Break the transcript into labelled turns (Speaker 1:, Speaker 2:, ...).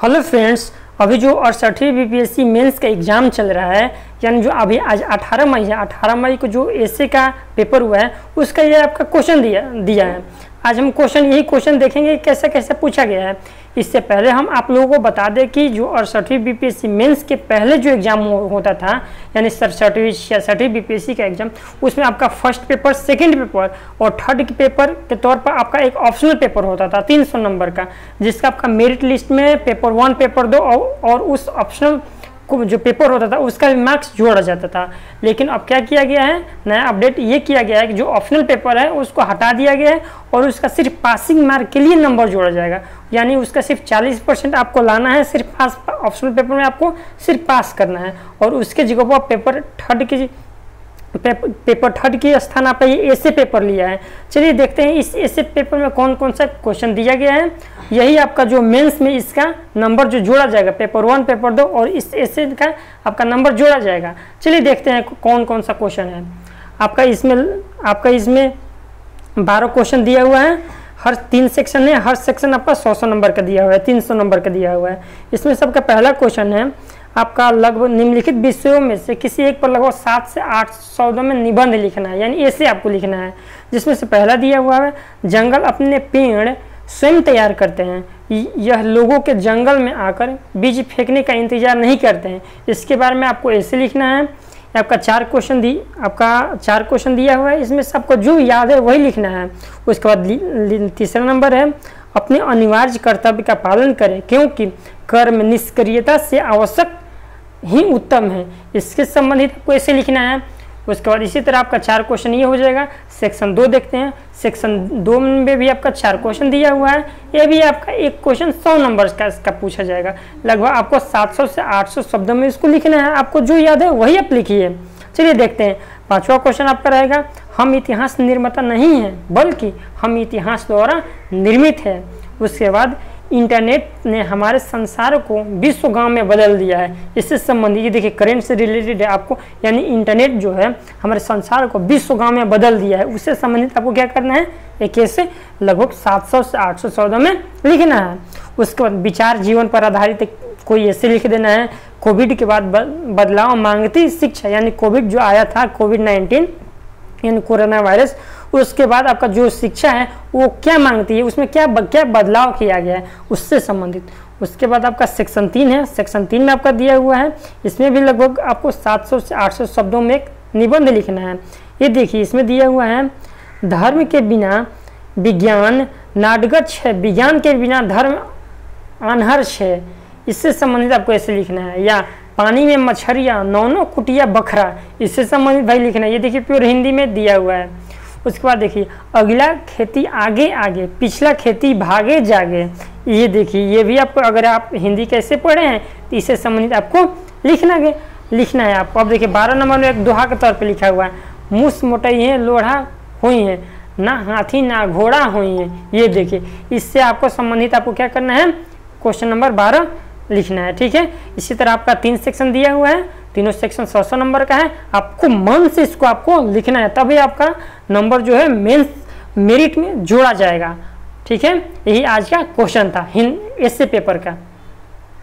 Speaker 1: Hello friends, अभी जो 68वीं BPSC mains का एग्ज़ाम चल रहा है, यानी जो अभी आज 18 मई है, 18 मई को जो एसए का पेपर हुआ है उसका ये आपका क्वेश्चन दिया है। आज हम यही क्वेश्चन देखेंगे कैसे कैसे पूछा गया है। इससे पहले हम आप लोगों को बता दें कि जो 68वीं बीपीएससी मेंस के पहले जो एग्ज़ाम होता था, यानी 67वीं 66वीं बीपीएससी का एग्ज़ाम, उसमें आपका फर्स्ट पेपर, सेकंड पेपर और थर्ड के पेपर के तौर पर आपका एक ऑप्शनल पेपर होता था 300 नंबर का, जिसका आपका मेरिट लिस्ट में पेपर 1, पेपर 2 और उस ऑप्शनल जो पेपर होता था उसका भी मार्क्स जोड़ा जाता था। लेकिन अब क्या किया गया है, नया अपडेट ये किया गया है कि जो ऑप्शनल पेपर है उसको हटा दिया गया है और उसका सिर्फ पासिंग मार्क के लिए नंबर जोड़ा जाएगा। यानी उसका सिर्फ 40% आपको लाना है, सिर्फ पास, ऑप्शनल पेपर में आपको सिर्फ पास करना है और उसके जगह पर पेपर थर्ड के स्थान आप ये ऐसे पेपर लिया है। चलिए देखते हैं इस ऐसे पेपर में कौन कौन सा क्वेश्चन दिया गया है। यही आपका जो मेंस में इसका नंबर जो जोड़ा जाएगा, पेपर 1, पेपर 2 और इस ऐसे का आपका नंबर जोड़ा जाएगा। चलिए देखते हैं कौन कौन सा क्वेश्चन है। आपका इसमें 12 क्वेश्चन दिया हुआ है, हर 3 सेक्शन है, हर सेक्शन आपका 100 नंबर का दिया हुआ है, 300 नंबर का दिया हुआ है। इसमें सबका पहला क्वेश्चन है आपका लगभग निम्नलिखित विषयों में से किसी एक पर लगभग 7 से 8 शब्दों में निबंध लिखना है, यानी ऐसे आपको लिखना है। जिसमें से पहला दिया हुआ है, जंगल अपने पेड़ स्वयं तैयार करते हैं, यह लोगों के जंगल में आकर बीज फेंकने का इंतजार नहीं करते हैं। इसके बारे में आपको ऐसे लिखना है। आपका 4 क्वेश्चन दिया हुआ है, इसमें सबको जो याद है वही लिखना है। उसके बाद तीसरा नंबर है, अपने अनिवार्य कर्तव्य का पालन करें क्योंकि कर्म निष्क्रियता से आवश्यक ही उत्तम है। इसके संबंधित आपको ऐसे लिखना है। उसके बाद इसी तरह आपका 4 क्वेश्चन ये हो जाएगा। सेक्शन 2 देखते हैं। सेक्शन 2 में भी आपका 4 क्वेश्चन दिया हुआ है। ये भी आपका एक क्वेश्चन 100 नंबर का इसका पूछा जाएगा। लगभग आपको 700 से 800 शब्दों में इसको लिखना है। आपको जो याद है वही आप लिखिए। चलिए देखते हैं। 5वां क्वेश्चन आपका रहेगा, हम इतिहास निर्माता नहीं हैं बल्कि हम इतिहास द्वारा निर्मित है। उसके बाद इंटरनेट ने हमारे संसार को विश्व गांव में बदल दिया है। इससे संबंधित ये देखिए करेंट से रिलेटेड है आपको, यानी इंटरनेट जो है हमारे संसार को विश्व गांव में बदल दिया है। उससे संबंधित आपको क्या करना है, एक ऐसे लगभग 700 से 800 शब्दों में लिखना है। उसके बाद विचार जीवन पर आधारित कोई ऐसे लिख देना है। कोविड के बाद बदलाव मांगती शिक्षा, यानी कोविड जो आया था, कोविड-19 यानी कोरोना वायरस, उसके बाद आपका जो शिक्षा है वो क्या मांगती है, उसमें क्या बदलाव किया गया है, उससे संबंधित। उसके बाद आपका सेक्शन 3 है। सेक्शन 3 में आपका दिया हुआ है, इसमें भी लगभग आपको 700 से 800 शब्दों में एक निबंध लिखना है। ये देखिए इसमें दिया हुआ है, धर्म के बिना विज्ञान नाटगच्छ है, विज्ञान के बिना धर्म अनहर्ष है। इससे संबंधित आपको ऐसे लिखना है। या पानी में मछलियाँ, नौनो कुटिया बखरा, इससे संबंधित भाई लिखना है। ये देखिए प्योर हिंदी में दिया हुआ है। उसके बाद देखिए, अगला खेती आगे आगे, पिछला खेती भागे जागे। ये देखिए, ये भी आपको, अगर आप हिंदी कैसे पढ़े हैं तो इससे संबंधित आपको लिखना है आपको। अब देखिए 12 नंबर में एक दोहा के तौर पे लिखा हुआ है, मूस मोटई है लोढ़ा हुई है, ना हाथी ना घोड़ा हुई है। ये देखिए, इससे आपको संबंधित आपको क्या करना है, क्वेश्चन नंबर 12 लिखना है। ठीक है। इसी तरह आपका 3 सेक्शन दिया हुआ है, तीनों सेक्शन 100 नंबर का है। आपको मन से इसको आपको लिखना है, तभी आपका नंबर जो है मेरिट में जोड़ा जाएगा। ठीक है। यही आज का क्वेश्चन था ऐसे पेपर का।